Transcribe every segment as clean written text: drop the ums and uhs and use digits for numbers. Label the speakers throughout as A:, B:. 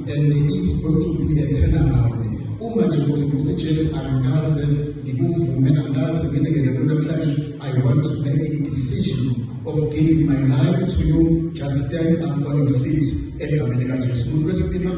A: and there is going to be a turnaround. Uma nje ukuthi kuseJesu angaze ngikuvume angaze nginekele kunamhlanje, I want to make a decision of giving my life to you. Just stand up on your feet egameni kaJesu. Umuntu wesilima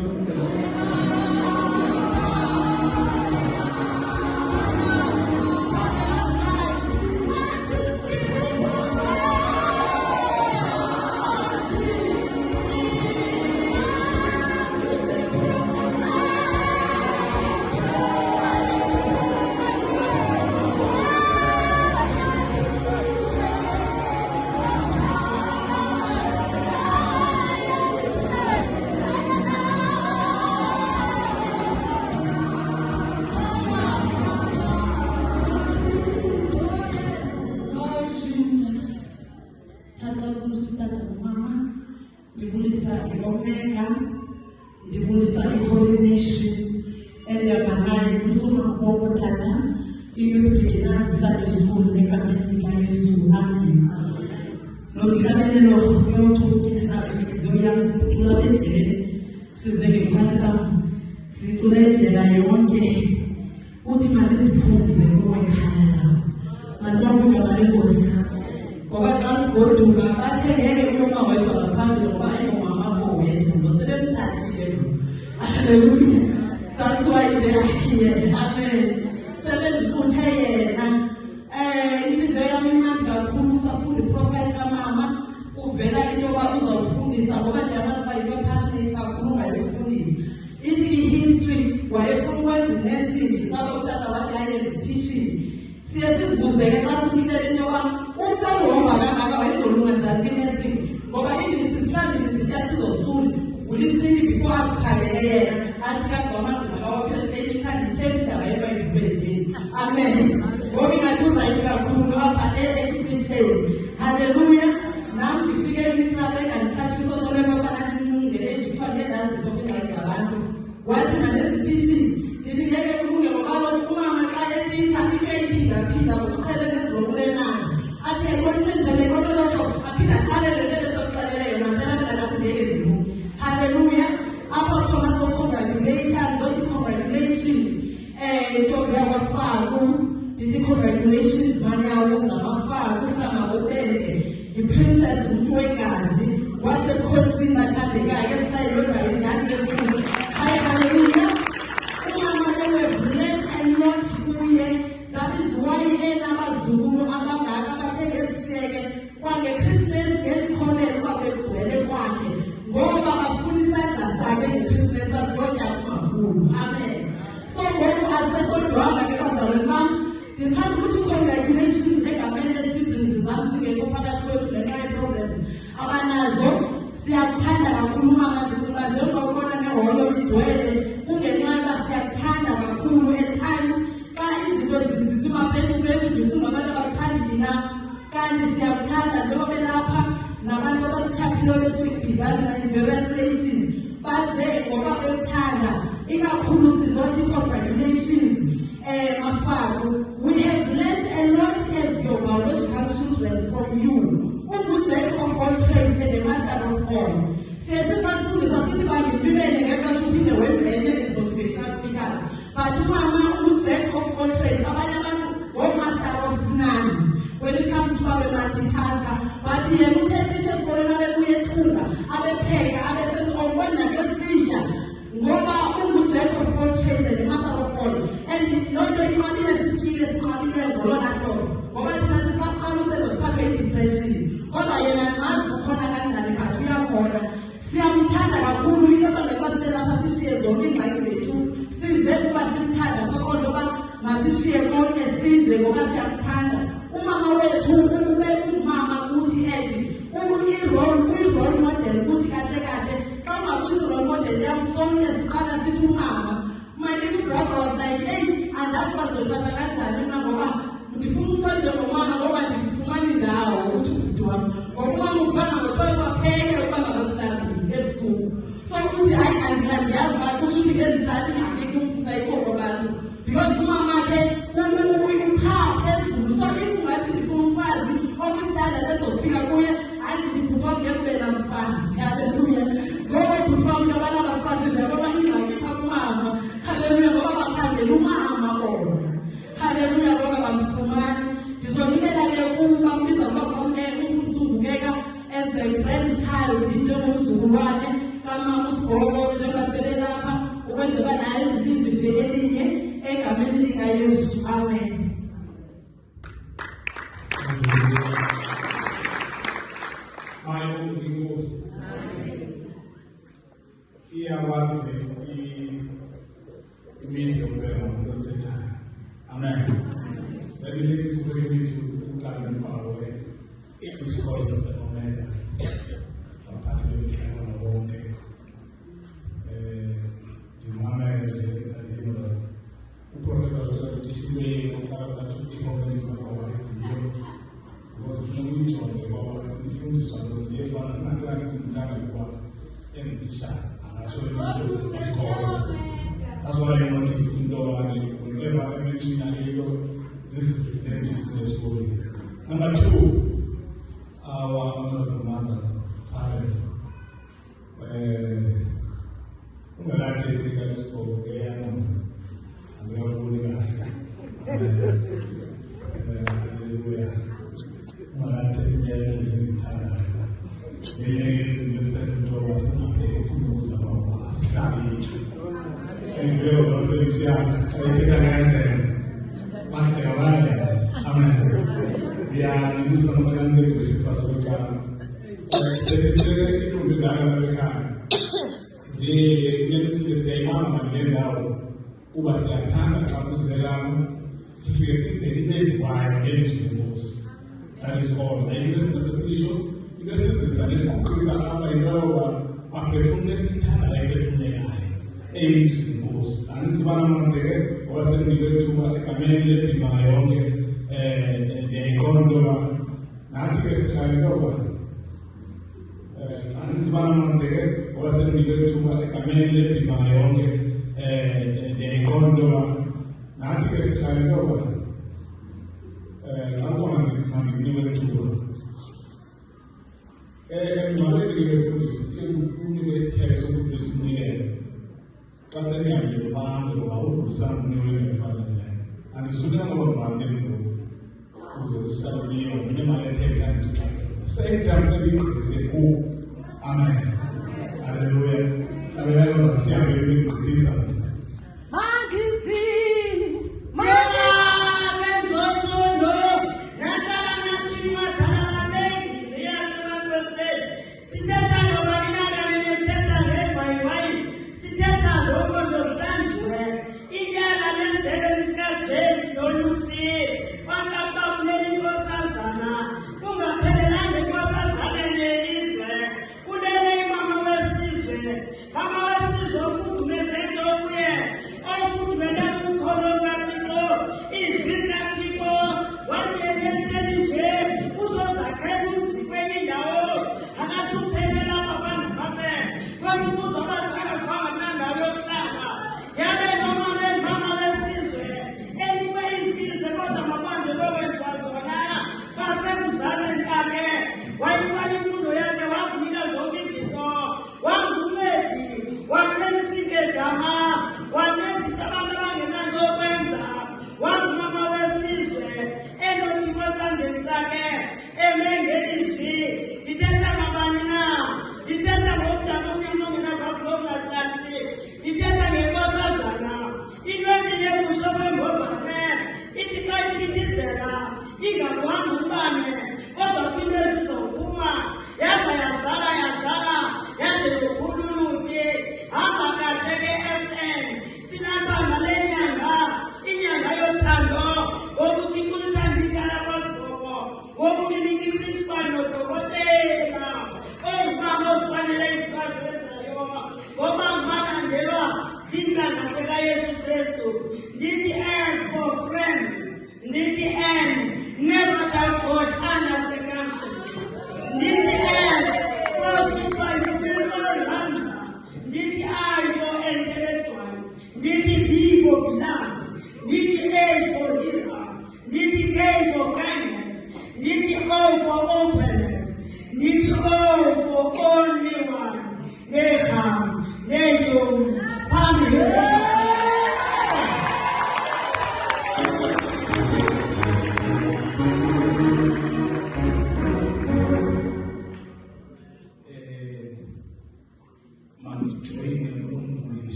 B: ndibulisa iHoly Nation endiyabanayo kusoma bonke tata i-Youth Beginners Sunday School egameni likaYesu. Amen. Lo mhlabelelo uyawuthukisa inhliziyo yami, sicula endleleni size ngequantum, sicula indlela yonke uthi manje siphumze kuwe ekhaya la mantwana igama lenkosi, ngoba xa sigoduka bathe ngeke uyoma wedwa ngaphambili ngoba ayingomama akho wedwa sebemthathile lo. Hallelujah. That's why they are here. Amen. Sebendicuthe yena inhliziyo yami imnandi kakhulu usafunda iprofile kamama, kuvela into yoba uzawufundisa ngoba ndiyamazi uba yinto passionate kakhulu ungayifundisa. Ithi i-history wayefuna ukwenza i-nursing, xaba utata wathi ayenze i-teaching. Siye sizibuzeke xa simhlele into yoba umntu azohamba kangaka wayezolunga njani kwi-nursing, ngoba even sisihlambile sitya sizosula uvula isinki before asiphakele yena athi kathi wamanzi makawaphela phethi khandi ithemba indaba yebayidubezeni. Amen. Ngoba ingathi uzayithi kakhulu apha ekutisheni. Hallelujah. Nam ndifike imiklaba engandithatha kwi-social worker bananimnunge age kuthiwa ngendazi zinto kwingxaki zabantu. Wathi mandenza i-teaching ndithi ngeke kulunge ngoba kaloku umama xa etisha into eyiphinda-phinda ngokuqhele nezilokulenayo. Athi ayibonile njani ibonolohlo aphinda aqalele le besokuxelela yona mpela kathi ngeke ndilunge. Hallelujah. Apha kuthiwa masocongratulata ndizothi congratulations ntombi yakwaFaku, ndithi congratulations manyawo zamaFaku uhlanga bobende yi-princess umntu wegazi wasekhosini bathandekayo esishayelwe ndawo ezingani ngezikhulu. Hayi, hallelujah. Umama ke we've learned a lot kuye. That is why enabazukulu abangaka bathe ngesishiyeke kwangeChristmas ngelikholelo uba begcwele kwakhe ngoba bafuna isandla sakhe ngeChristmas baziyotya kumakhulu. Amen. So ngoku asesodwanga ke bazalwane bam, ndithanda ukuthi congratulations egameni le-siblings zam zingekho phakathi kwethu ngenxa ye-problems abanazo. Siyakuthanda kakhulu umama, ndicinga njengoba ubona neholo igcwele kungenxa yoba siyakuthanda kakhulu. At times xa izinto zizimapethu ndicinga abantu abakuthandi enough, kanti siyakuthanda njengoba belapha nabantu abasikhaphile besuibhizana in various places baze ngoba bekuthanda. Ikakhulu sizothi congratulations Mafaku. We have learned a lot as your biological children from you. Jack of all trades and the master of all. Siyasifundisa sithi bambintwibele ngexesha uphinde wenze enye ezi motivational speakers. But umama uJack of all trades, abanye abantu master of none when it comes to multitasker. But yena uthe teacher esikolweni abebuye ethunga abepheka abesenza ongwena xa sitya ngoba unguJack of all trades and the master of all. And loo nto inqabile sisitile sinqabile ngolona hlobo ngoba thina siqasiqala usenza siphathwe yi-depression. Kodwa yena nazi ukhona kanjani but uyakhona. Siyamthanda kakhulu into abangekuba sibe lapha sishiye zonke iingxaki zethu size kuba simthanda soqonda uba masishiye konke size ngoba siyamthanda. Umama wethu ube umama kuthi edi uyi-role model kuthi kahle kahle xa ungabuzi role model yam sonke siqala sithi umama. My little brother was like, hey, and that's what zotshata kanjani mna ngoba ndifuna umntu onjengomama ngoba ndimfumana indawo uthi ubhuti wam ngoba umama ufana ngo-12 apheke ukuba ngabasilambile ebusuku. So uthi hayi andiyazi uba kusho uthi ke ndithathe ingakeki umfutha ikoko bantu because umama ke uphaa phezulu. So if ungathi ndifuna umfazi okwistandard ezofika kuye hayi ndithi bhuti wam ngeke ube namfazi. Hallelujah. Ngoba bhuti wam ke abanabafazi nabo ukwenzela naye izilizwe nje elinye egameni likaYesu. Amen.
A: Amen. Let me take this opportunity to thank our way. This calls us an Omega. Our party of China Bonke. The Mama is a professor of discipline to the moment is not our because of no which one the power from this one was here for us not practicing time work in Tisha and actually shows this call. That's what I noticed in Doha. Whenever I mention a hero, this is the lesson from the story. Number two, our honorable mothers, parents. We are taking that school, they are known, and we are holding us. Hallelujah. We are taking the time. We are using the sense of us and taking those about us. And we also say, yeah, I take an answer. But the awareness, amen. We are in some of them, this was possible. Secretary, it will be done in America. We never see the same Mama and Lenda, who was like Tana, Champus, the Lam, the image why it is was. That is all. The business issue, the business and its conclusions are I know a perfumeless in Tana, I perfume the eye. Age goes, and this one among the was a little to a commander is on a young the gondola, not a child over. And this one among the was a little to a commander is on a young the gondola, not a child over. Someone given to her. And my lady was tells of the prison here. Kasani ambil bang, baru berusaha menyuruh evaluasi. And sudah orang bangkit itu, usaha dia minimal take time to check. Same time we need to say, "Oh, Amen, Hallelujah." Saya harus siap dengan kritis.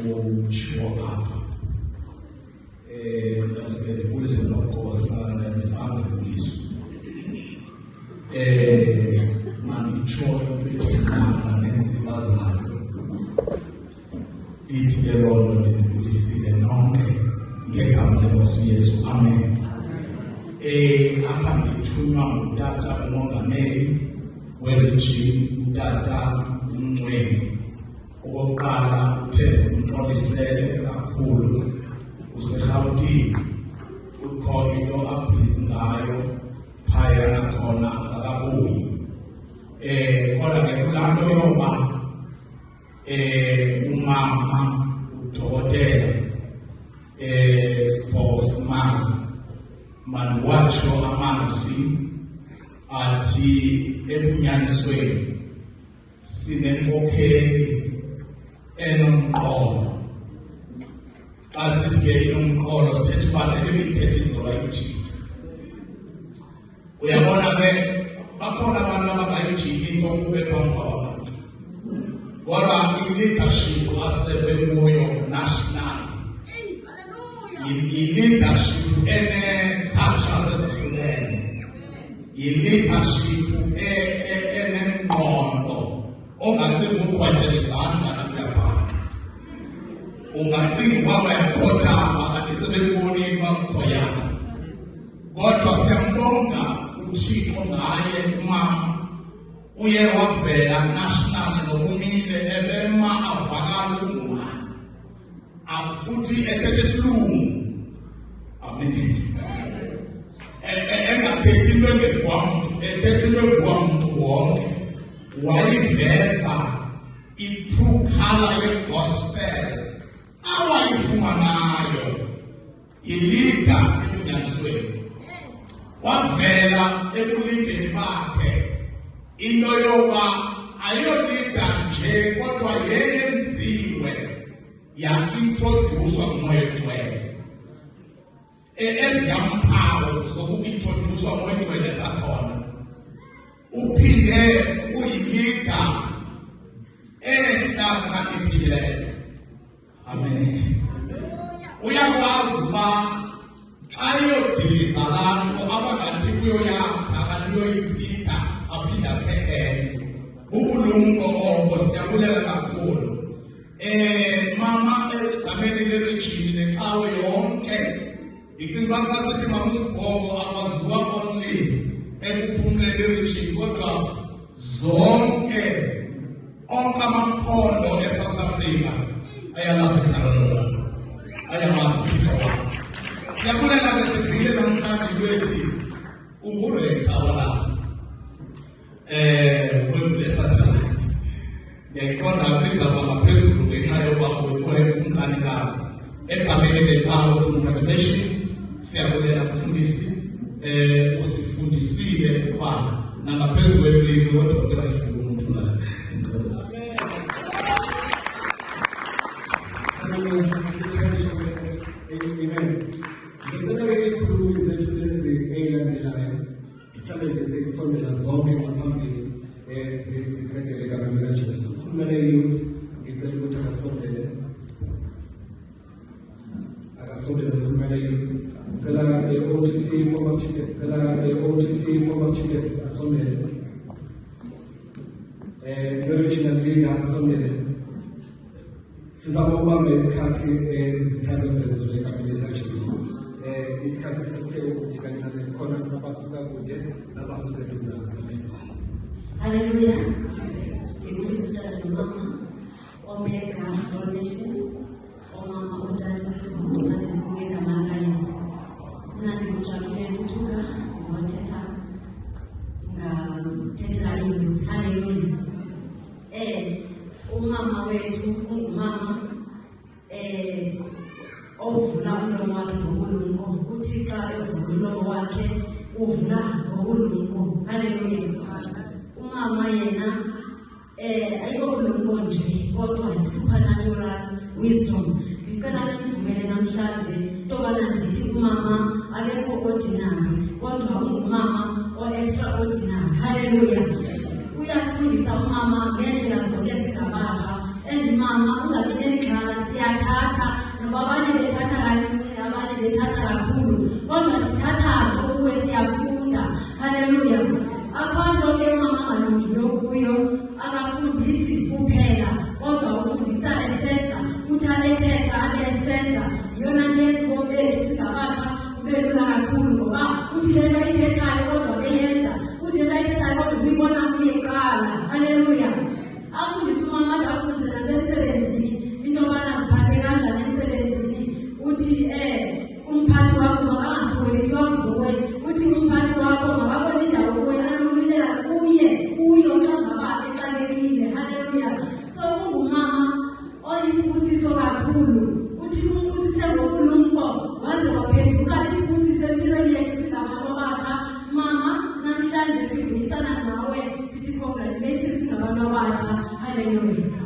A: utsho apha ndasike ndibulise nogosa ndandifanga ibuliso manditsho into ethenganga neentsiba zayo ithi ke loo nto ndinibulisile nonke ngegama lenkosi uYesu, amen. Apha ndithunywa ngutata umongameli weregime, utata uMncweni. Okokuqala uthe umxolisele kakhulu useRhawutini, kukho into abhizi ngayo phayana khona akakabuyi. Kodwa ke kulaa nto yoba umama udokotela Sipho Simazi mandiwatsho amazwi athi ebunyanisweni sinenkokheli enomqolo. Xa sithi ke inomqolo sithetha uba le nto ibiyithethiswa wayijika. Uyabona ke bakhona abantu abangayijiki into kube phambi kwaba bantu, kodwa i-leadership aseve kuyo national i-leadership ene-cultures ezihlukene, i-leadership enengqondo ongacinga ukhwathela izandla kanti uyabhaca, ungacinga uba bayakhothama kanti sebekubonile uba kukho yakho. Kodwa siyambonga uThixo ngaye umama uye wavela national nokumile ebema avakala ungubani futhi ethethe isilungu, amen. Engathethi into engevuwa mntu, ethethe into evuwa mntu wonke. Wayiveza i-true color ye-gospel awayifumanayo ilida ebunyanisweni. Wavela ebulideni bakhe into yoba ayolida nje kodwa yeyenziwe ya-introducwa nguMoya Oyingcwele. Eziyampawu zoku-introducwa nguMoya Oyingcwele zakhona, uphinde uyilida ehlakaniphileyo, amen. Uyakwazi uba xa yodiliza laa nto abangathi uyoyakha kanti uyoyiphitha aphinde akhe enye. Ubulumko obo siyabulela kakhulu. Mama egameni leregime necawe yonke, ndicinga uba xa sithi mama uSibhobo akwaziwa only ekuphumleni eregime, kodwa zonke onke amaphondo eSouth Africa ayalazi ikhaya, ayamazi uThixo wakhe. Siyabulela ke sivile namhlanje lwethi ungurekta walapha webule satellite. Ngiyayiqonda bizaba ngaphezulu ngenxa yoba umnkanikazi. Egameni lecawe, congratulations. Siyabulela mfundisi, usifundisile ukuba nangaphezu kwelwimi kodwa kuyafundwa. Inkosi.
C: Amen. Ngicela ikhulumi zethu lezi eyilandelayo zisalele zisondela zonke ngaphambili ziqedele egameni likaJesu. Ukhulumele youth, ngicela ukuthi akasondele ukhulumele youth. Ngicela OTC former student, ngicela OTC former student asondele. Original leader asondele. Sizama ukubamba isikhathi izithando zezulu egameni likaJesu. Isikhathi sesithe ukuthi kancane khona abasuka kude nabasuka eduzane.
D: Hallelujah. Ndibulisa utata nomama omega all nations, omama utata sisifundisane sibuke igama likaYesu. Mna ndikujabulile ntuthuka ndizothetha ngathethela iyouth. Hallelujah. Umama wethu ungumama ovula umlomo wakhe ngobulumko. Uthi xa evula umlomo wakhe uvula ngobulumko. Hallelujah. Umama yena ayibobulumko nje kodwa yi-supernatural wisdom. Ndicela nindivumele namhlanje tobana ndithi umama akekho ordinary kodwa ungumama o-extraordinary. Hallelujah. Uyasifundisa umama ngendlela zonke singabatsha. And mama ungabi nexhala, siyathi noba abanye bethatha kancinci abanye bethatha kakhulu kodwa sithatha nto kuwe siyafunda. Haleluya. Akho nto ke umama angalungiyo kuyo, akafundisi kuphela kodwa ufundisa esenza, uthi ethetha abe esenza. Yiyona nto yenza ubomi bethu singabatsha bube lula kakhulu ngoba uthi le nto ayithethayo kodwa beyenza, uthi le nto ayithethayo kodwa uyibona kuye kuqala. Haleluya. Afundise umama ade afundise nasemsebenzini into yobana ziphathe kanjani emsebenzini. Uthi umphathi wakho makangasokoliswa nguwe, uthi umphathi wakho makabone indawo kuwe anolulela kuyo xa ngaba exakekile. Haleluya. So ungumama oyisibusiso kakhulu, uthi umbusise ngobulumko waze waphenduka isibusiso empilweni yethu singabantu abatsha. Mama, namhlanje sivuyisana nawe sithi congratulations singabantu abatsha. Haleluya.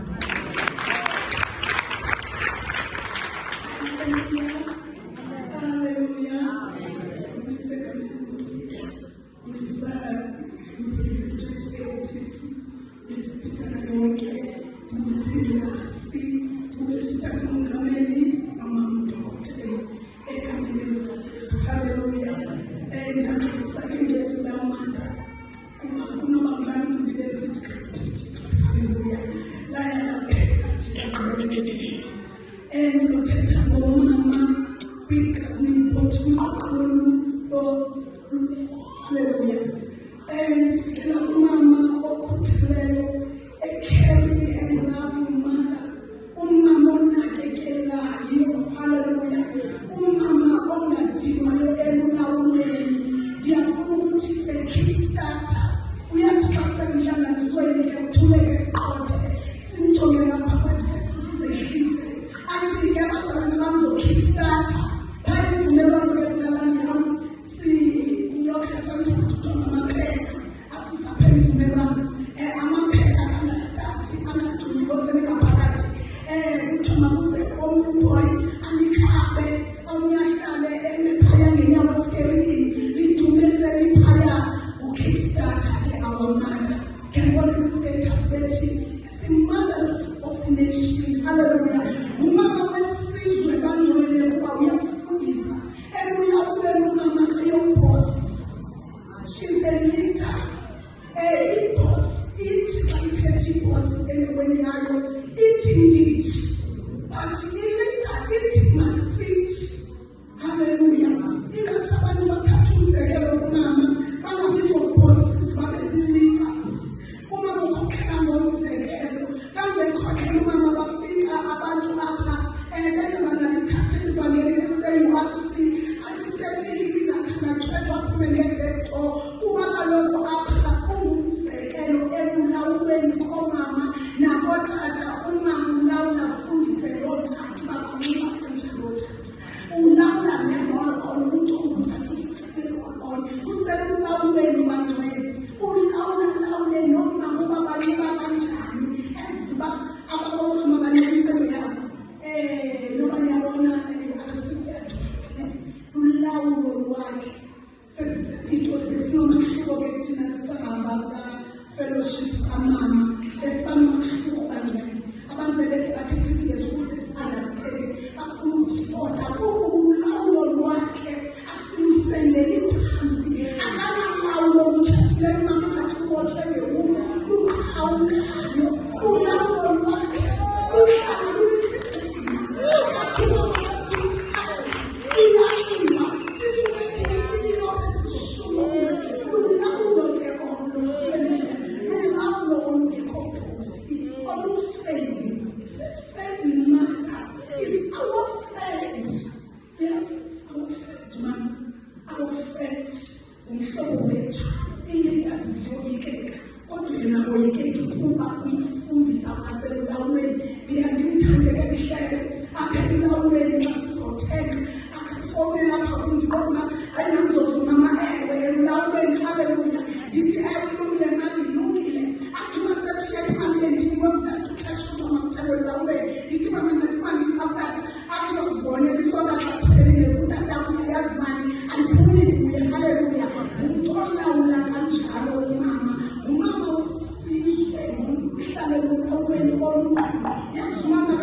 B: Yes, mama,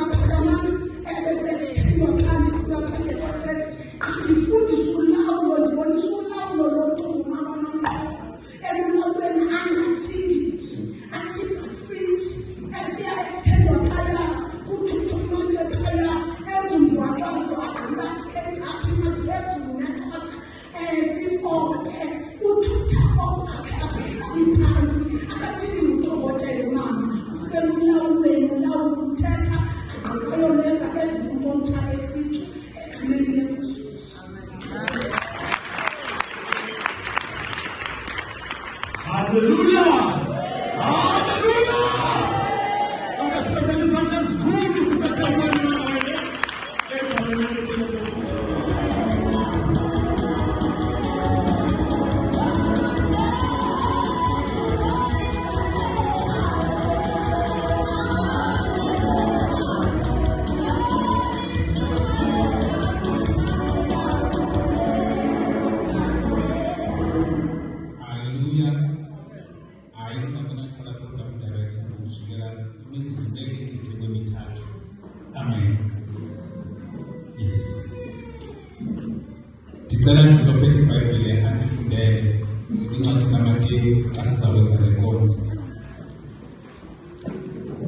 E: Ndicela nje ophethe iBhayibhile andifundele sikincwadi kaMateyu xa sizawenza le nkonzo.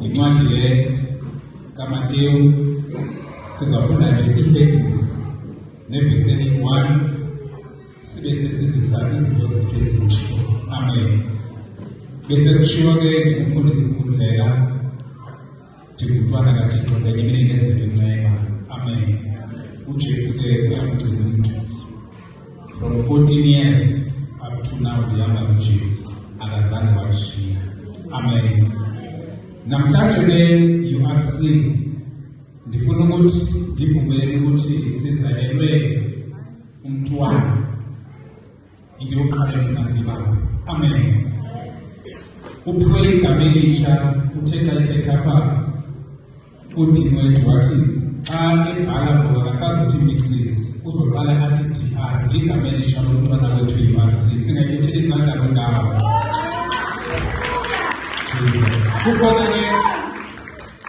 E: Incwadi le kaMateyu sizafunda nje i-headings nevesi 1 sibe sesizisa izinto zethu ezintsha. Amen. Bese kushiwo ke ndingumfundisi Mfundlela ndingumntwana kaThixo ngenye imini ndenzelwe inceba. Amen. uJesu ke uyamgcina umuntu from 14 years up to now ndihamba noJesu akazange wandishiya. Amen. Namhlanje ke URC ndifuna ukuthi ndivumelele ukuthi sizalelwe umntwana into yokuqala efuna sibaba. Amen. Uphiwe igama elisha uthetha apha udini wethu wathi xa ebhala ngoba akasazi ukuthi Mrs. uzoqala athi DR ligama elisha lomntwana wethu URC. Singayethela izandla londawo. Jesus. Kukhona ke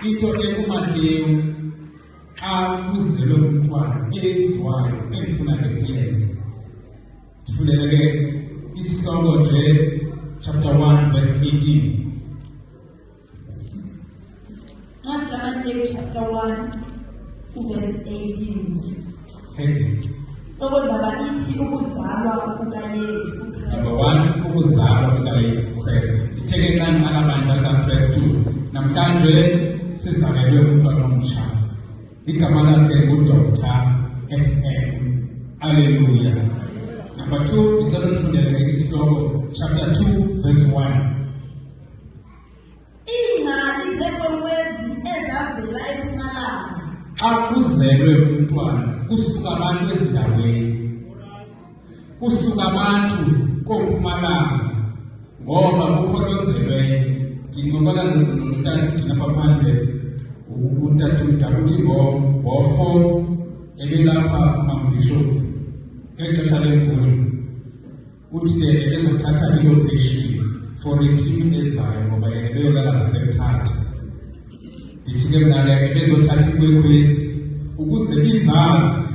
E: into ekuMateyu xa kuzelwe umntwana eyenziwayo engifuna ke siyenze. Ndifundele ke isihloko nje chapter 1 verse 18.
B: Not Matthew chapter 1 verse 18.
E: Heading.
B: Okondaba ithi ukuzalwa kukaYesu Kristu.
E: Number 1, ukuzalwa kukaYesu Kristu. Itheke xa nqala bandla kaKristu. Namhlanje sizalelwe umntwana omtsha. Igama lakhe nguDr. FM. Hallelujah. Number 2, ndicela ndifundele ke isihloko chapter 2 verse 1.
B: Ingcali zenkwenkwezi ezavela eMpumalanga.
E: Xa kuzelwe umntwana kusuka abantu ezindaweni. Kusuka abantu koMpumalanga ngoba kukholozelwe ndincokola notata thina phandle utata umdala uthi ngofo ebelapha uMbishop ngexesha lemvula uthi ke ebezothatha ilocation for i-team ezayo ngoba yena beyolala ngasemthatha. Ndithi ke mna ke ebezothatha inkwekwezi ukuze izazi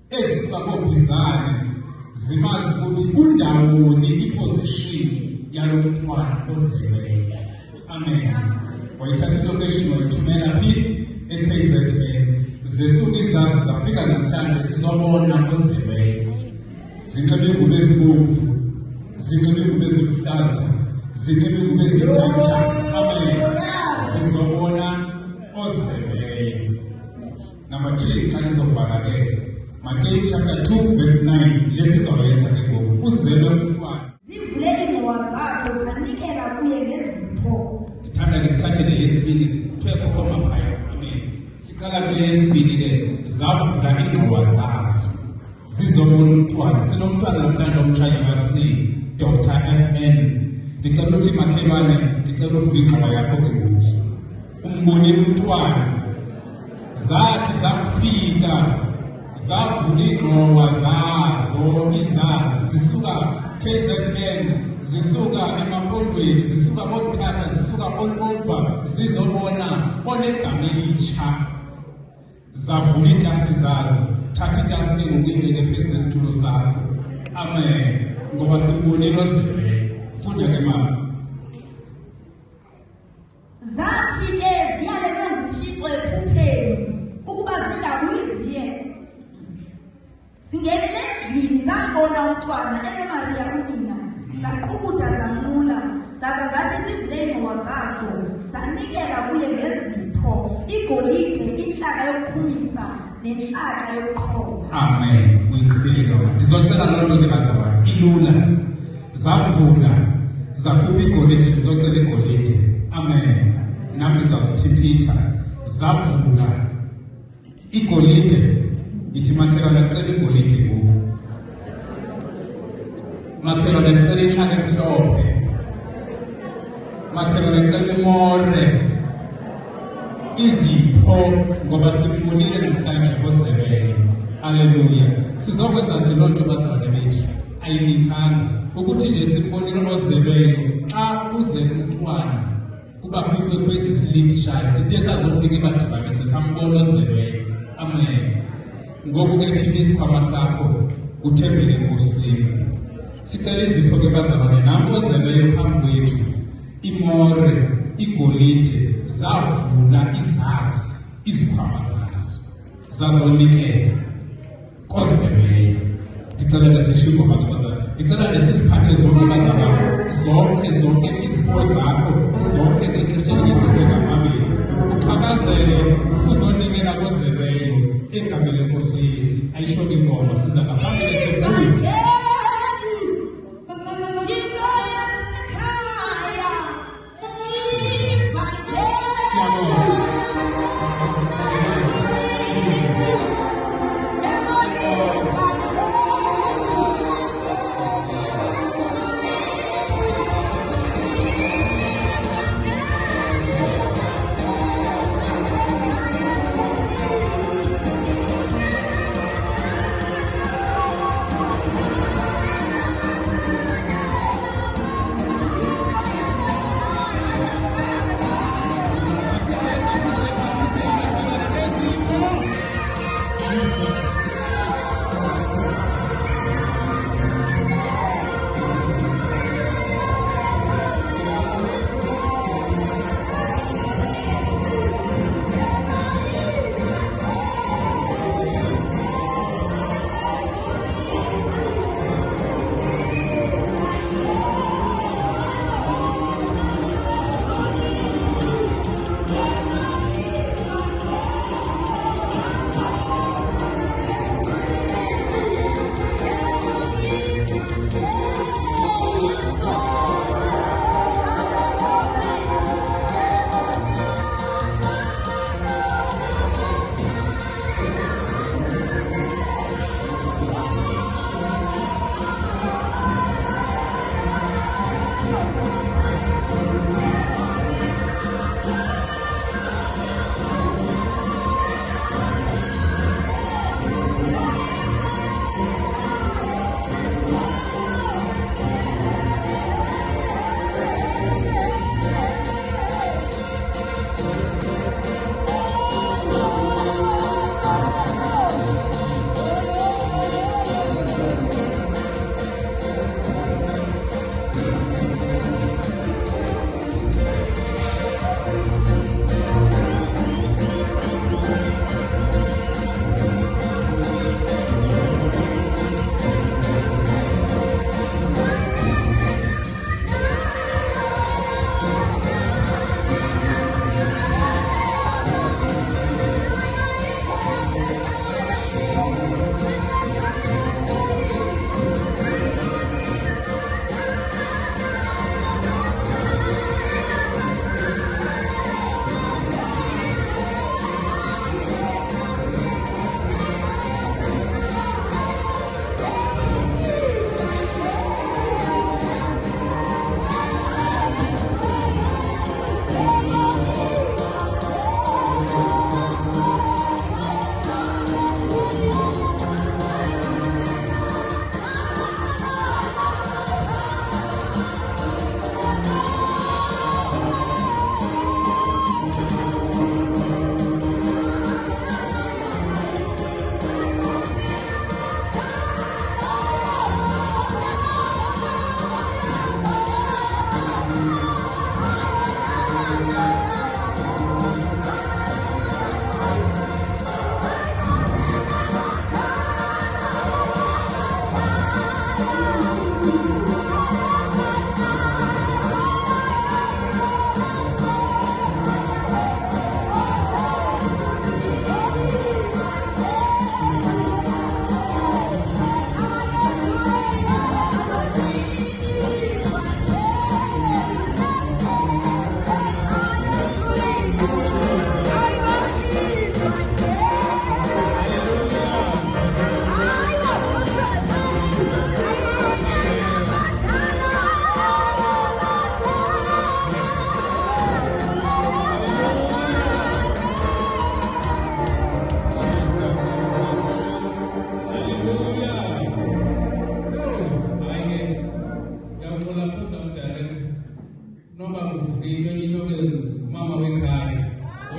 E: ezisuka koBhizane zimazi ukuthi undawoni iposition yalo mntwana ozelweyo. Amen. Wayithatha ilocation wayithumela phi eKZN. Zesuka izazi zafika namhlanje zizobona ozelweyo. Zinxibe ingubo ezibomvu, zinxibe ingubo eziluhlaza, zinxibe ingubo ezintsha. Amen. Zizobona ozelweyo. Number 3, xa nizovala ke Matthew chapter 2 verse 9 lesizawenza ke ngoku uzelwe umntwana.
B: Zivule ingxowa zazo zanikela kuye ngezipho.
E: Ndithanda ke sithathe le yesibini kuthiwe khoma phaya. Amen. Siqala kule yesibini ke zavula ingxowa zazo zizobona umntwana. Sinomntwana namhlanje omtsha URC Dr. FN. Ndicela ukuthi makhelwane ndicela uvule ingxowa yakho ke ngoku. Umbonile umntwana. Zathi zakufika zavula ingxowa zazo izazi zisuka KZN zisuka emapondweni zisuka koMthatha zisuka koNkova zizobona onegama elitsha. Zavula iintasi zazo. Thatha iintasi ke ngokuyibeke phezu kwesitulo sakho. Amen. Ngoba simbonile ozelweyo. Funda ke mama.
B: Zathi ke ziyalele nguThixo ephupheni ukuba zingabuyiziye. Singenile endlwini zambona umntwana eneMaria unina, zaqubutha zamnqula, zaza zathi zivule ingxowa zazo, zanikela kuye ngezipho, igolide, inhlaka yokuqhumisa, nenhlaka yokuqhola.
E: Amen. Uyigqibile ngama. Ndizocela loo nto ke bazalwane ilula. Zavula zakhupha igolide ndizocela igolide. Amen. Nami ndizawusithithitha. Zavula igolide. Ithi makhelwane cela igolide ngoku. Makhelwane sicela inhlaka emhlophe. Makhelwane cela imore. Izipho ngoba simbonile namhlanje ozelweyo. Hallelujah. Sizokwenza nje loo nto bazalwane bethu. Ayinitsanga ukuthi nje simbonile ozelweyo xa kuzelwe umntwana kuba kwikwekwezi zilindishayo sithe sazofika ebadibanise sambona ozelweyo. Amen. Ngoku ke thinta isikhwama sakho uthembele enkosini. Sicela izipho ke bazalwane nanko zeleyo phambi kwethu. Imore, igolide zavula izazi izikhwama zazo. Zazonikela. Kozeleyo. Ndicela ke sisho ingoma ke bazalwane. Ndicela nje sisiphathe zonke bazalwane. Zonke izipho zakho, zonke ke Christian zisengamabili. Uqhakazele uzonikela kozeleyo egameni lenkosi Yesu. Ayisho ke ingoma siza ngaphambili sefuthi.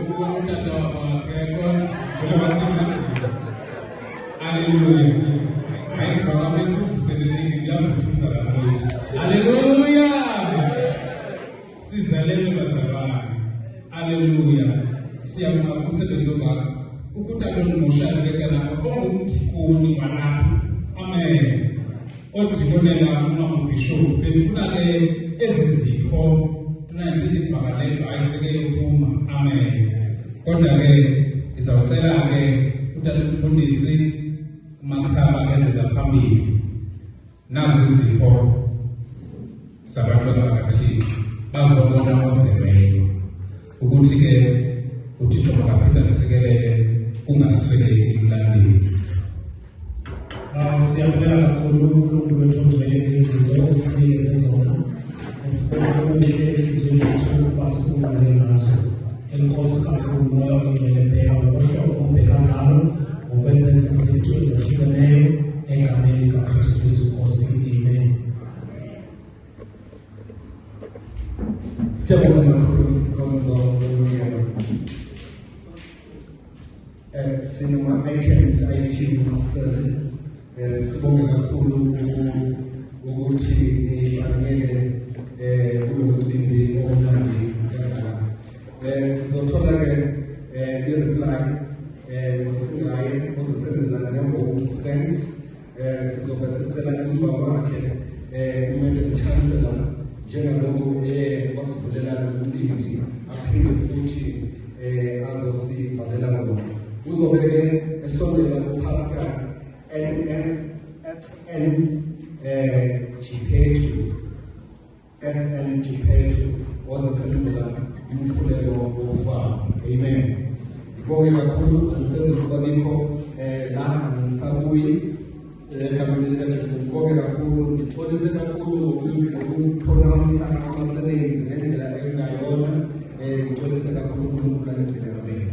E: ukubona utata wakhe kodwa kulabasifana. Hallelujah. Hayi baba besivuseleleke kuyavuthisa lamuhla. Hallelujah. Sizalele bazalwane. Hallelujah. Siyabonga umsebenzi wakho. Ukutata noMoshali ke kana ongumthikuni walapha. Amen. Odibonela uma ubishop befuna ke ezizipho tunathi isivakalelo ayiseke yophuma. Amen. Kodwa ke ngizawucela ke utata umfundisi uMakhaba ezela phambili. Nazi izipho sabantwana bakaThixo bazobona osebenzayo ukuthi ke uThixo makaphinda sikelele kungasweleki emlandweni.
F: Siyabonga kakhulu uNkulunkulu wethu ongcwele ngezinto osinikeze zona esibona kuhle izwi lethu basibulale ngazo. Enkosi kakhulu moya ongcwele phela ngohlobo obheka ngalo ngokwezenzo zethu ezehlukeneyo egameni likaKristu Jesu Nkosi. Amen.
C: Siyabonga kakhulu Nkonzo Ngomyeni. Sinama-items ayishumi masele. Sibonge kakhulu ukuthi nihlanganyele kulo mcimbi omnandi kangaka. Sizothola ke i-reply ngosingaye ozosenzela nge-vote of thanks. Sizobe sicela emva kwakhe uMadam Chancellor njengalokhu wasivulela lo mcimbi aphinde futhi azosivalela wona. Uzobe ke esondela kupastor SN Giphethu wazasenzela umkhuleko wokufaka. Amen. Ngibonge kakhulu angisezukubabikho la angisabuyi egameni likaJesu. Ngibonge kakhulu, ngixolise kakhulu ngokupronounce ama-surnames ngendlela engayona. Ngixolise kakhulu uNkulunkulu angigcine. Amen.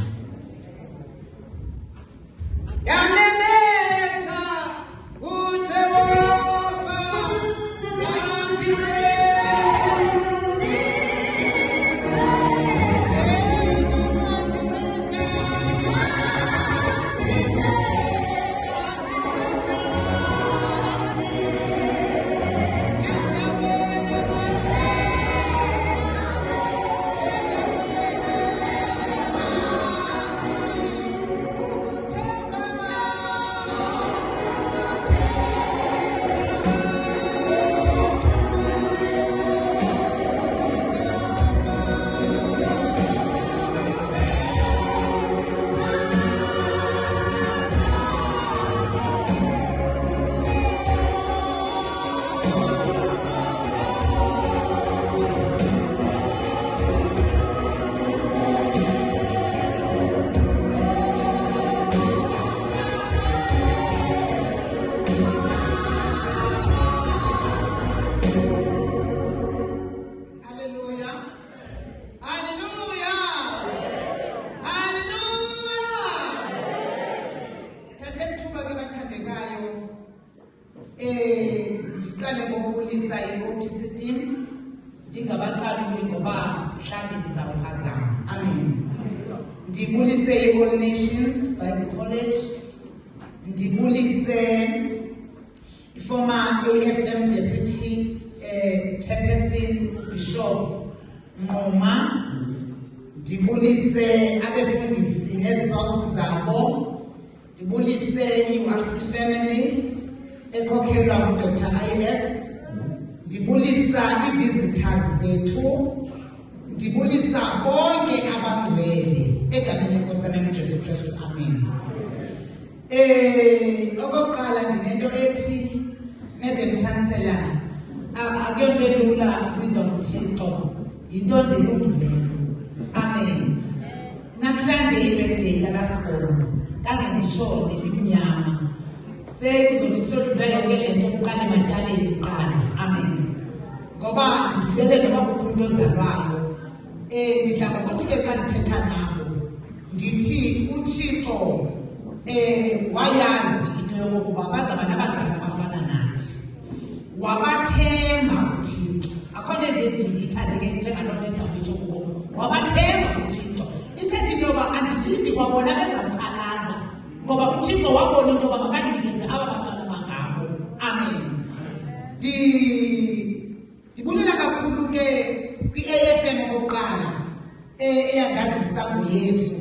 B: Ngiqale ngokubulisa i-OTC team ndingabacaluli ngoba mhlawumbe ndizawuphazama. Amen. Ndibulise i-All Nations Bible College, ndibulise i-former AFM Deputy Chairperson Bishop Nqoma, ndibulise abefundisi nezipawusi zabo, ndibulise i-URC family ekhokhelwa nguDr. IS, ndibulisa i-visitors zethu, ndibulisa bonke abangcwele egameni lenkosi yami uJesu Kristu. Amen. Okokuqala ndinento ethi Madam Chancellor, akuyonto elula ukubizwa nguThixo, yinto nje elungileyo. Amen. Namhlanje i-birthday kaSibongo kanganditsho nelimnyama. Sekuzothi kusodlula yonke lento kuqala ematyaleni kuqala. Amen. Ngoba ndidlulele noba kukho umuntu ozalwayo. Ndidla ngokuthi ke xa ndithetha nabo ndithi uThixo wayazi into yokokuba bazaba nabazali abafana nathi. Wabathemba uThixo. Akho nto endiyithande ke njengaloo nto endawutsho kubo. Wabathemba uThixo. Ithethe ngoba andilindi kwabona bezakhalaza ngoba uThixo wabona into yoba makandinikeze aba bantwana bangabo. Amen. Ndibulela kakhulu ke kwi-AFM okokuqala eyandazisa ngoYesu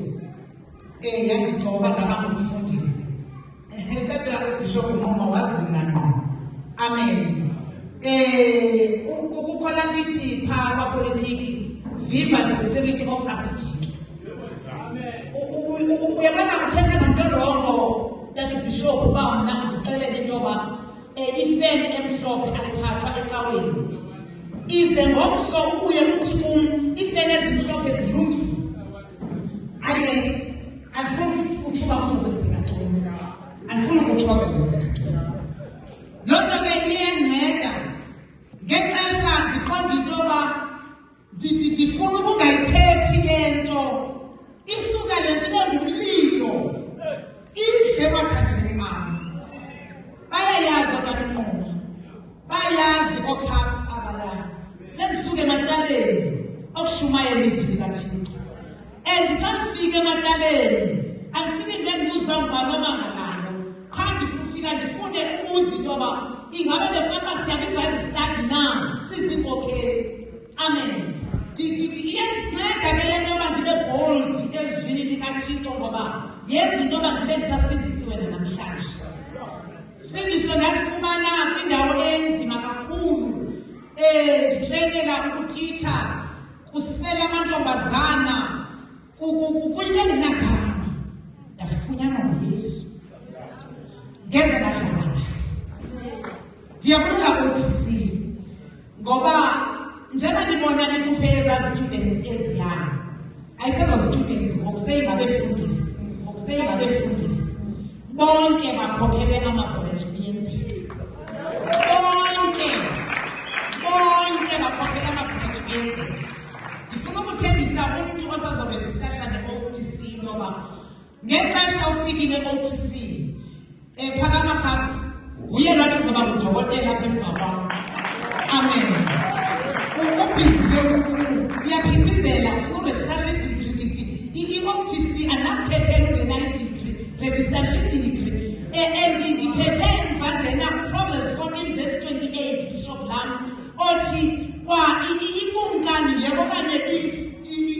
B: yandithoba ngaba ngumfundisi. Tata uBishop Nqoma wazi mna ngqo. Amen. Kukhona ndithi phaa kwapolitiki, viva the spirit of acidity. Uyabona uthetha nomntu orongo tata uBishop uba mna ndixelele into yoba ifeni emhlophe ayiphathwa ecaweni. Ize ngomso ubuye uthi kum ifeni ezimhlophe zilungile. Andifuni utshuba kuzokwenzeka ntoni. Andifuni ukutshuba kuzokwenzeka ntoni. Loo nto ke iyenceda ngexesha ndiqonda into yoba ndifuna ukungayithethi le nto. Isuka le nto ibe ngumlilo. Idle bathathele mama. Bayayazi tata uNqoma. Bayayazi ooCaps abaya. Semsuke ematyaleni okushumayela izwi likaThixo. And xa ndifika ematyaleni andifike ndibe ndibuza uba ngubani omangalayo. Qha ndifika ndifune ukubuza into yoba ingabe befana uba siya kwiBible study na siziinkokheli. Amen. Iyandinceda ke le nto yoba ndibe bold ezwini likaThixo ngoba yenza into yoba ndibe ndisasindisiwe namhlanje. Sindiso ndalifumana kwindawo enzima kakhulu. Nditreyinela ukutitsha kusela amantombazana kuyinto engenagama. Ndafunyanwa nguYesu ngeze ndadlala naye. Ndiyabulela OTC ngoba njengoba ndibona nikuphela ezaa students eziya ayisezo students ngokuseyingabefundisi bonke bakhokhele amabreak biyenzeka. Bonke bakhokhele amabreak biyenzeka. Ndifuna ukuthembisa umntu osazorejistasha ne-OTC into yoba ngexesha ufikile e-OTC Phakama Caps uye nathi uzoba ngudokotela apha emva kwam. Amen. Ubhizi uyaphithizela ufuna uregistration degree ndithi i-OTC anakuthethela ungenayi-degree registration degree. Ndiphethe emva njena Proverbs 14:28 Bishop lam othi kwa ikumkani le okanye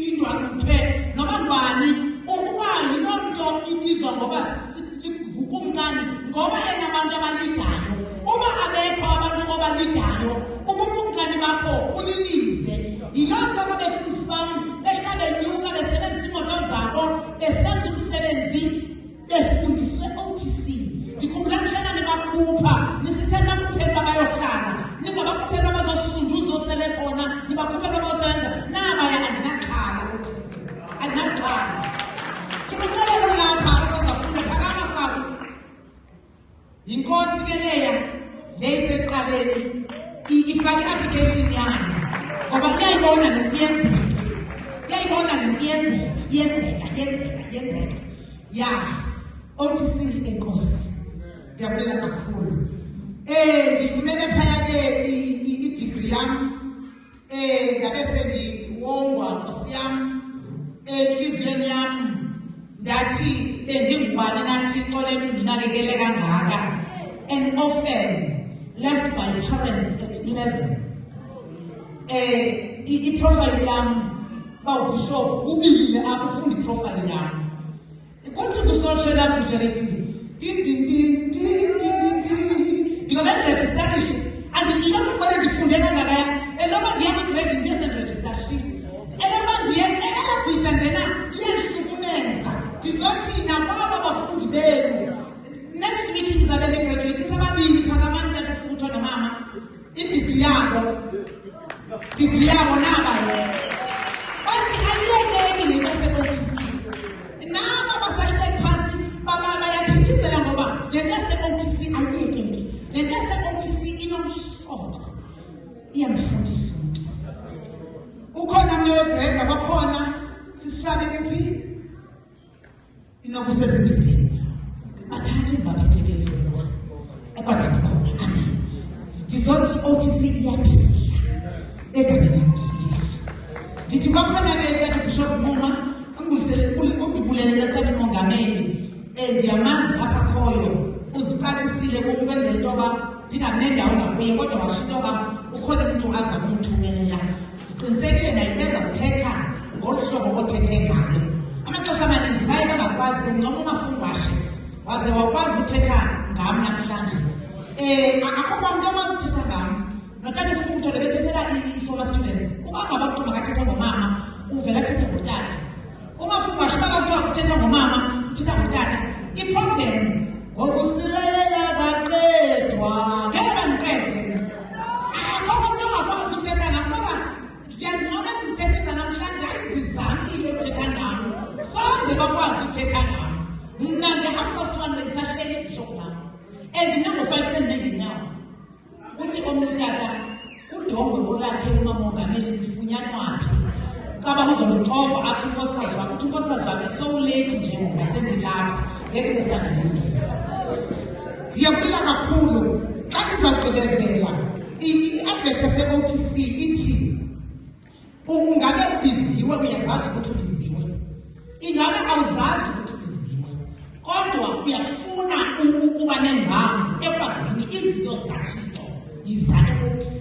B: indwakuthwe noba ngubani ukuba yiloo nto ibizwa ngoba ukumkani ngoba enabantu abalidayo. Uba abekho abantu abalidayo ubukumkani bakho ulilize. Yiloo nto abefundisi bam behlika benyuka besebenzisa iimoto zabo besenza umsebenzi befundiswe OTC. Ndikhumbula kuhlena nibakhupha nisithe nibakhuphela uba bayohlala ningabakhuphela abazosunduza osele khona nibakhuphela abayosebenza nabaya. Andinaxhala OTC, andinaxhala. Sikuxelela lapha asazafunda Phakama Faku. Yinkosi ke leya leyisekuqaleni ifake i-application yayo ngoba iyayibona nento iyenzeka. Ya OTC enkosi ndiyabulela kakhulu. Ndifumene phaya ke i-degree yam. Ndabe sendiwongwa nkosi yam entliziyweni yam ndathi bendingubani nathi into le nto ndinakekele kangaka. An orphan left by parents at 11. I-profile yam bawubhishophu ubilile apho ufunda iprofile yam. Kuthi ku-social abridgerative ndingabe ndirejistarishe andingqina kuqale ndifunde kangakaya enoba ndiyamagrade ndiye sendirejistarisile enoba ndiye elabhisha njena liyandihlukumeza. Ndizothi nakwaba bafundi benu next week ndizabe ndigraduate sababini Phakamani tata Futho nomama idigri yabo nabayo. Othi ayiyekeki le nto se-OTC. Naba basayithe phansi bayaphithizela ngoba le nto yase-OTC ayiyekeki. Le nto yase-OTC inomsoco iyamfundisa umntu. Ukhona mnye wegrade abakhona sisishabe kuphi inokusezibizini bathathe baphethe kule visa ekwathi khona. Amen. Ndizothi OTC iyaphila egameni likaYesu. Ndithi kwakhona ke tata uBishop Nquma ungibulisele uzibulelela Tata Mongameli ndiyamazi apha khoyo uzicacisile ukwenzela into yoba ndingamenda ungakuye kodwa washo into yoba ukhona umuntu aza kumthumela ndiqinisekile naye bezawuthetha ngolu hlobo othethe ngalo amaxesha amaninzi baye bangakwazi ke ngcono umafungwashe waze wakwazi uthetha ngam namhlanje akho kwamntu okwazi uthetha ngam notata uFutho lebethethela i-former students uba ngaba kuthiwa makathetha ngomama uvela athetha ngotata umafungwashe bakathiwa kuthetha ngomama uthetha ngotata iproblem ngokusilelela kaqedwa ngeke bamqede akho kwamntu ongakwazi uthetha ngam kodwa yazi noma sizithethiza namhlanje ayizizamile ukuthetha ngam soze bakwazi ukuthetha ngam mna nge-1:30 bendisahleli ebhishophu lam and nango-5 sendibengenyawo uthi omnye utata udongwe olakhe uMamongameli lufunyanwaphi caba uzondixova apha unkosikazi wakhe uthi unkosikazi wakhe sowulethi nje ngoba sendilapha ngeke besandilungisa ndiyabulela kakhulu xa ndizawugqibezela i-advert yase-OTC ithi ungabe ubiziwe uyazazi ukuthi ubiziwe ingabe awuzazi ukuthi ubiziwe kodwa uyafuna ukuba nengcambu ekwazini izinto zikaThixo yizake OTC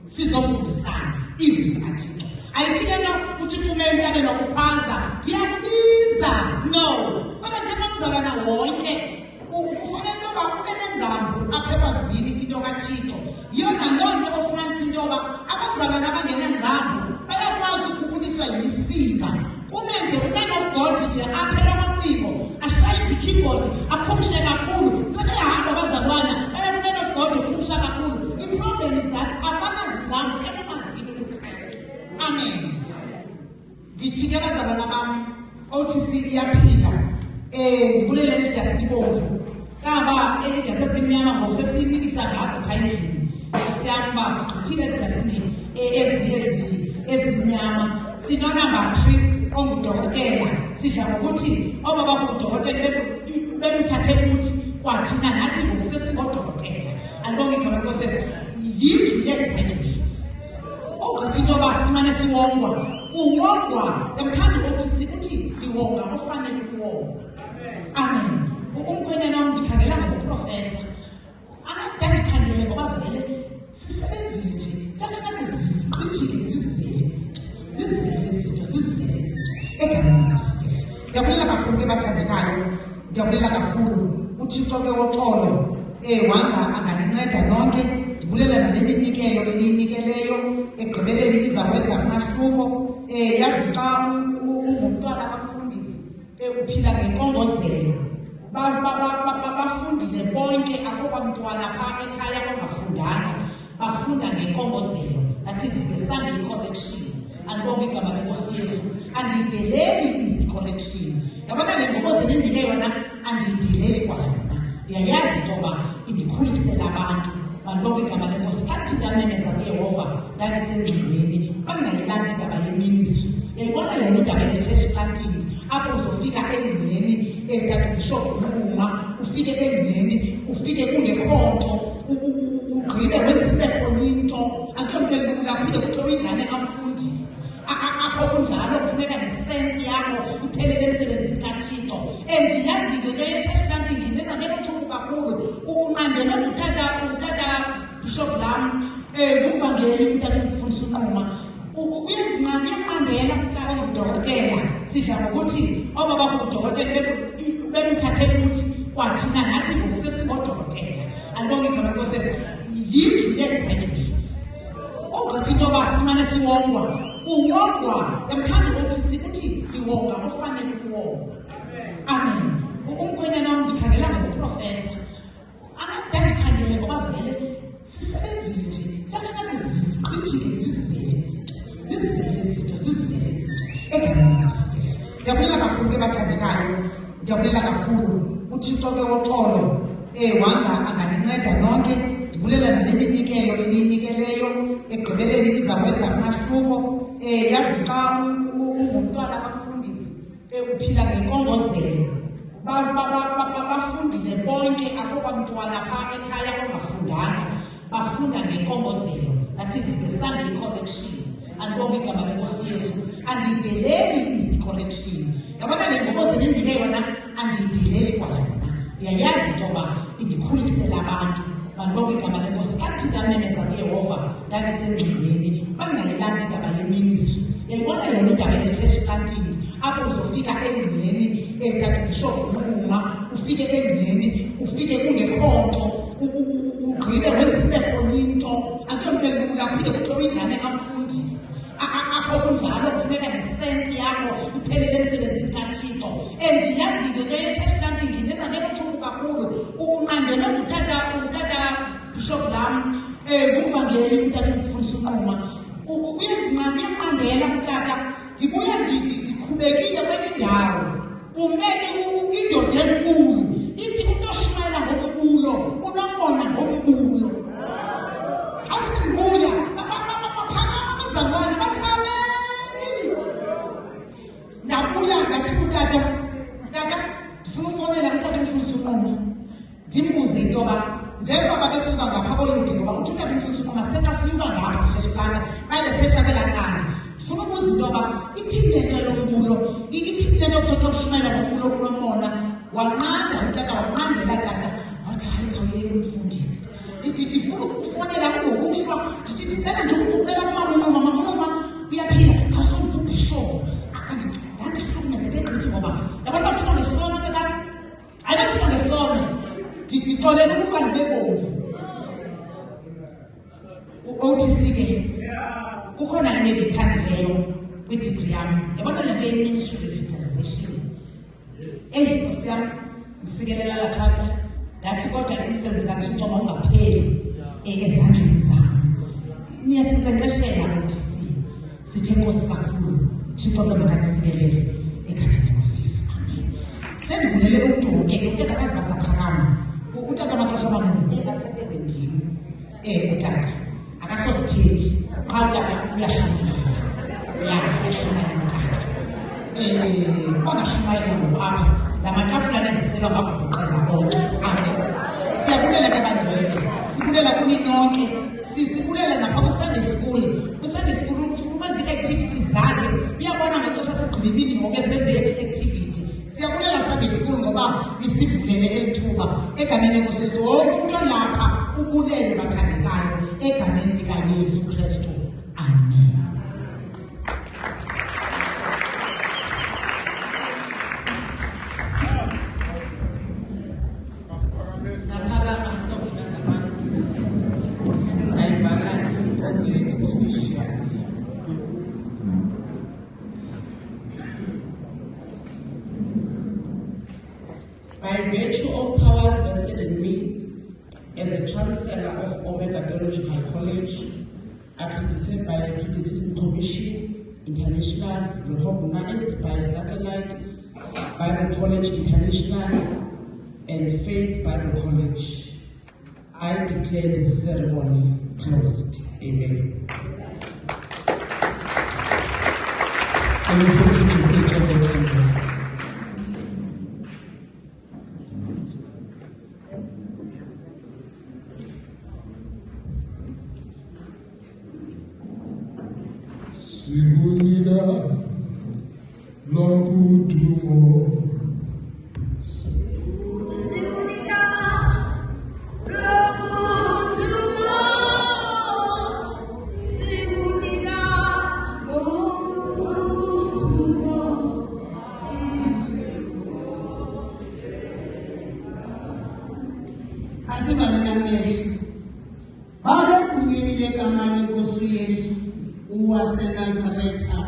B: sizofundisana izwi likaThixo ayithi lento uThixo umuntu abe nokukhwaza ndiyakubiza no kodwa njengomzalwana wonke kufanele intoba ube nengcambu apha ekwazini into kaThixo yona loo nto ofumanisa into yoba abazalwana abangenangcambu bayakwazi ukubuliswa yimisinga ume nje uman of God nje aphela amacingo ashayithe ikeyboard aphumishe kakhulu sebehamba abazalwana baya kuman of God uphumisha kakhulu iproblem is that abanazingcambu ekumazini kuKristu amen ndithi ke abazalwana bam OTC iyaphila ndibulele ijasi libomvu kaba ijasi esimnyama ngokusesiyinikisa ngazo phayindlini siyamba sigqithile ezijasini ezimnyama sinonumber 3 ongudokotela sidla ngokuthi obaba ngudokotela bebuthathele ukuthi kwathina nathi ngokusesingodokotela andibonge igama lenkosezi yindlu ye-graduates ogqithi into yoba simane siwongwa uwongwa emthanda u-OTC uthi ndiwonga ofanele ukuwongwa amen umkhwenyana wam ndikhangela ngokuprofesa amadala ndikhangele ngoba vele sisebenzile nje siyafuneka zigqithike zizele izinto egameni likaYesu ndiyabulela kakhulu ke bathandekayo ndiyabulela kakhulu uThixo ke woxolo wanga anganinceda nonke ndibulela nale minikelo eniyinikeleyo ekugqibeleni izakwenza umahluko yazi xa ungumntwana bamfundisi uphila ngenkongozelo bafundile bonke akho bantwana phaa ekhaya ongafundanga bafunda ngenkongozelo that is the Sunday collection andibonge igama lenkosi Yesu andiyideleli is the collection yabona le ngongozelo indike yona andiyideleli kwayona ndiyayazi into yoba indikhulisela abantu mandibonge igama lenkosi kathi ndamemeza kuyehova ndandisengqondweni bangayilandi indaba yeministry yayibona yena indaba ye-church planting apho uzofika engceni Tata Bishop Nquma ufike engceni ufike kungekho nto ugqibe wenze kube khona into akuyonto elula phinde kuthiwa uyingane kamfundisi apho kunjalo kufuneka nesenti yakho iphelele emsebenzini kaThixo andiyazile into ye-church planting indenza ngenothuku kakhulu unqandela utata Bishop lam ngumvangeli utata umfundisi uNquma uyaqandela udokotela sidla ngokuthi obaba ngudokotela bebuthathele ukuthi kwathina nathi ngokusesingodokotela andibonge igama lenkosezi yindlu ye-graduates ogqithi into yoba simane siwongwa uwongwa emthanda u-OTC uthi ndiwonga ofanele ukuwongwa amen umkhwenyana wam ndikhangela ngokuprofesa amadala ndikhangele ngoba vele sisebenzile nje siyafuneka zigqithike zizele izinto egameni likaYesu ndiyabulela kakhulu ke bathandekayo ndiyabulela kakhulu uThixo ke woxolo wanga anganinceda nonke ndibulela nale minikelo eniyinikeleyo ekugqibeleni izakwenza umahluko yazi xa ungumntwana bamfundisi uphila ngenkongozelo bafundile bonke akho bantwana phaa ekhaya ongafundanga bafunda ngenkongozelo that is the Sunday collection andibonge igama lenkosi Yesu andiyideleli is the correction. Yabona le ngokoze nendile yona andiyideleli kwayona. Ndiyayazi into yoba indikhulisela abantu. Manibonke igama lenkosi. Kathi ndamemeza kuYehova ndandisengqondweni bangayilandi indaba yeministry. Yayibona yona indaba ye-church planting apho uzofika engceni etata ubishop Nquma ufike engceni ufike kungekho nto ugqibe wenze kube khona into akuyonto elula kuphinde kuthiwa ingane kamfundisi apho kunjalo kufuneka nesenti yakho iphelele emsebenzini kaThixo. And yazile into ye-church planting indenza nenothulu kakhulu. Unqandela utata bishop lam ngumvangeli utata umfundisi uNquma uyandinqandela utata ndibuya ndikhubekile kwenye indawo umeke indoda enkulu ithi umuntu oshumayela ngombulo unombona ngombulo asindibuya abazalwane bathi ameni. Ndabuya ngathi utata ndifuna ufonela utata umfundisi uNquma ndimbuze into yoba njengoba babesuka ngapha koyuki ngoba uthi utata umfundisi uNquma sexa sinyuka ngapha sisheshiplana manje sehlabela cala ndifuna ukubuza into yoba ithini le nto yombulo ithini le nto yokuthatha ushumayela ngombulo unomona. Wanqanda utata wanqandela tata wathi hayi khawuyeke umfundisi ndifuna ukufonela kungokuhlwa ndicela nje ukucela kumama uNquma uyaphila khawusonke ubishop ndandihlukumezeke gqithi ngoba yabantu bathina ngesono tata ayikathina ngesono ndixolela ukuba ndibebomvu u-OTC ke kukhona into endiyithandileyo kwidigri yam yabona le nto ye-ministry revitalization. Nkosi yam ndisikelela laa chapter ndathi kodwa umsebenzi kaThixo mawungapheli ezandleni zam. Niyasinkcenkceshela OTC sithe nkosi kakhulu Thixo ke makandisikelele egameni lenkosi Yesu. Amen. Sendibulele uduke ke utata akazi basaphakama utata amaxesha amaninzi aphethe ngendini utata akasosithethi qha utata uyashumayela uyashumayela utata bangashumayela ngokuapha la matafula neziselwa ngabhukuqela konke. Amen. Siyabulela ke bandwethu sibulela kuni nonke sibulela napha ku-Sunday school. Ku-Sunday school ufuna ukwenza ii-activities zakhe uyabona ngexesha sigqiba imini ngoke senze i-activity. Siyabulela Sunday school ngoba nisivulele elithuba egameni lenkosi Yesu. Wonke umuntu olapha ubulele bathandekayo egameni likaYesu Kristu. Amen.
G: By virtue of powers vested in me as a Chancellor of Omega Theological College, accredited by Accrediting Commission International, recognized by Satellite Bible College International and Faith Bible College, I declare this ceremony closed. Amen. And we continue to take as attendance.
A: Sikunika lonkudumo
B: Asivalana Mary Baba kunyelile kama lenkosi Yesu waseNazaretha.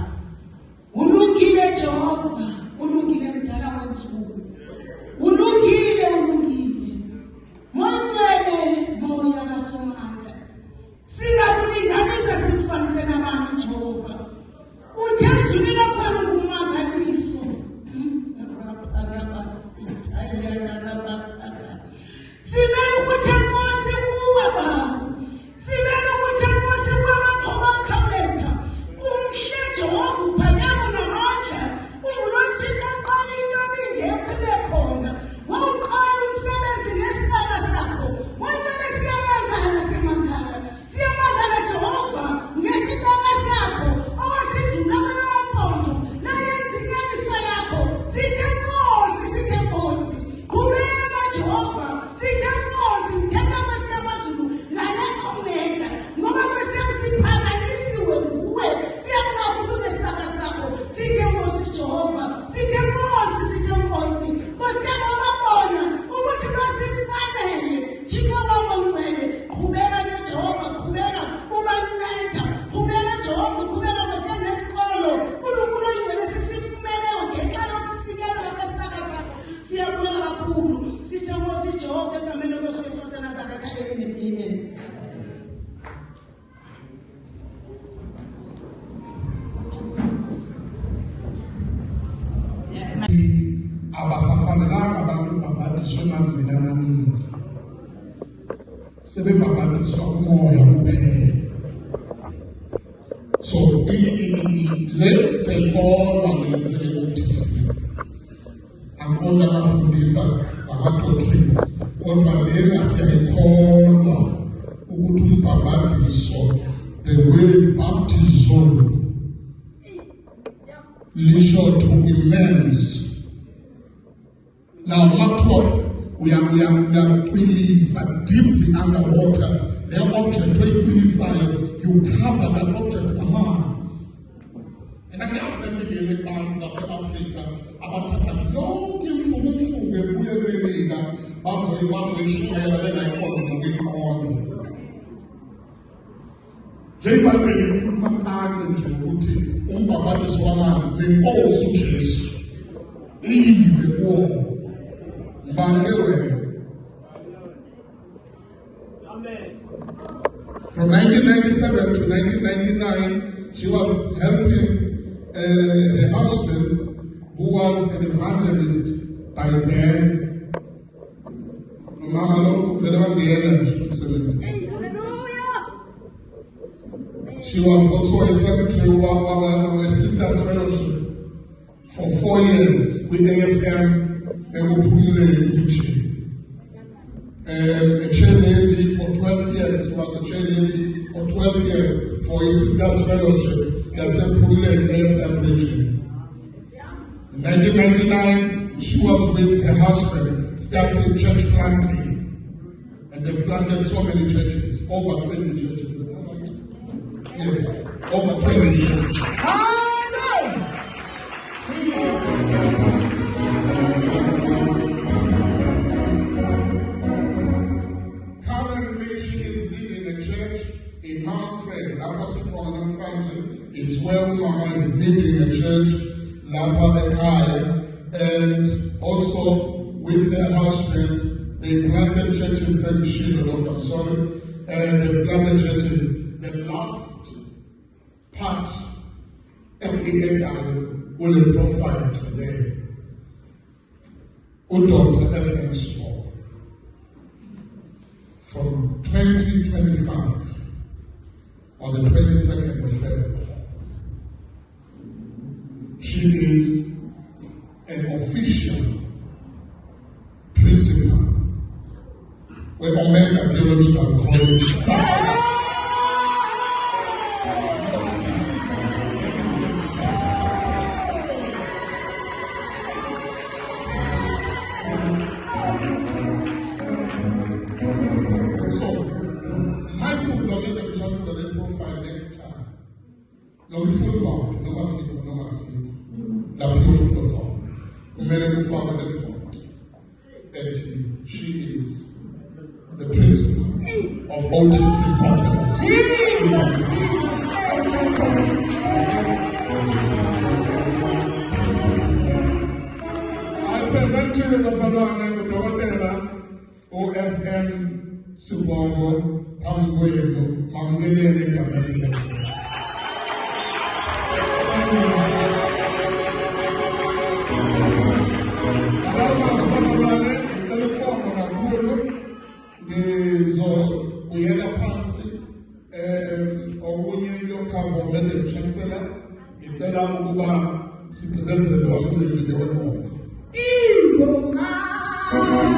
B: Ulungile Jehova, ulungile mdala wensuku. Ulungile Montwele moya kasomandla. Singakulinganisa simfanise nabani Jehova. Uthezwini lakhona ngumangaliso. Simele ukuthi Nkosi kuwe Baba. Simele ukuthi Nkosi kuwe amaxhoba akhawuleza. Umhle Jehova uphakama namandla. Ungunothixo oqala into ebingekho
A: emanzini amaningi sebebhabhadiswa umoya kuphela. So le sayikholwa ngenzele ukuthi ankonda bafundisa ama-doctrines kodwa lena siyayikholwa ukuthi umbhabhadiso, the word baptism lisho to immerse. Now we are deeply underwater. The object you cover that object amanzi. And I can ask everybody in the bank South Africa abathatha yonke imfukumfuku ebuye eMelika bazoyishayela lena ikhona ngokuyiqonda. Nje iBhayibheli ikhuluma kahle nje ukuthi umbhabhadiso wamanzi nenkosi uJesu iyibe kuwo. From 1997 to 1999, she was helping her husband, who was an evangelist by then. She was also a secretary of our Sisters Fellowship for 4 years with AFM. A chair lady for 12 years. She was a chair lady for 12 years for a Sisters Fellowship. AFM region. In 1999, she was with her husband starting church planting. And they've planted so many churches, over 20 churches. Is that right? Yes, over 20 churches. Currently, she is leading a church in Mount Fred, it's well known as leading a church, Lapa Ekaya, and also with her husband, they planted churches in Shiloh, and they've planted churches. The last part of the Edai will profile today. Dr. F.N. Small. From 2025, on the 22nd of February, she is an official principal where Omega Theological College Saturday. So, my food will make them chance for the profile next time. No food out, no massive. La beautiful God. We made a follow the point that she is the principal of OTC Saturdays. Jesus. I present to you the Salon with the OFN Subogo Pambueno Mangele Kamel.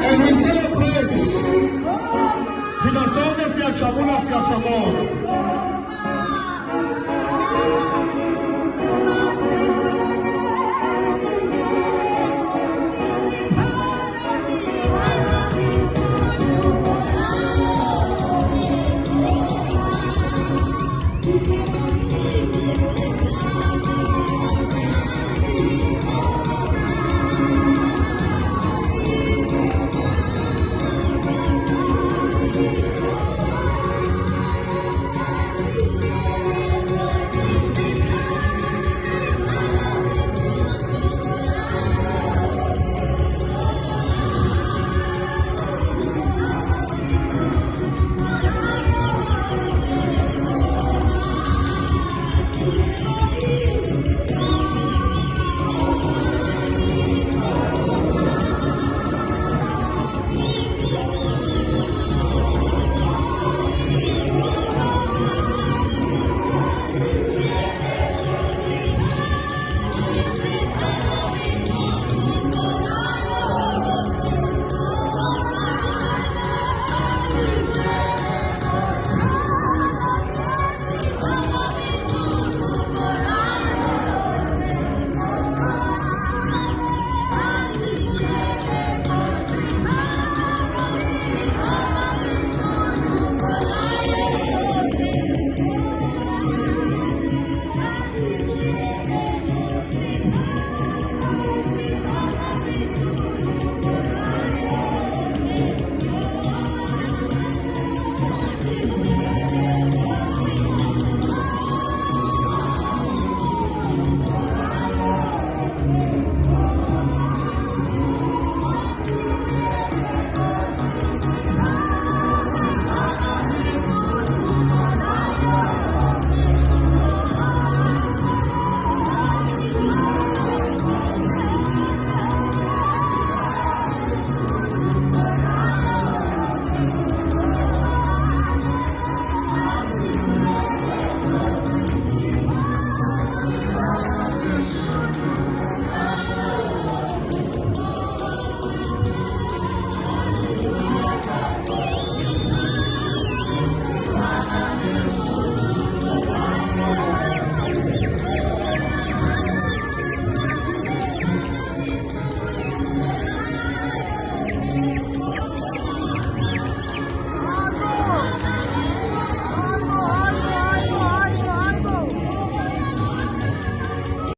A: And we celebrate.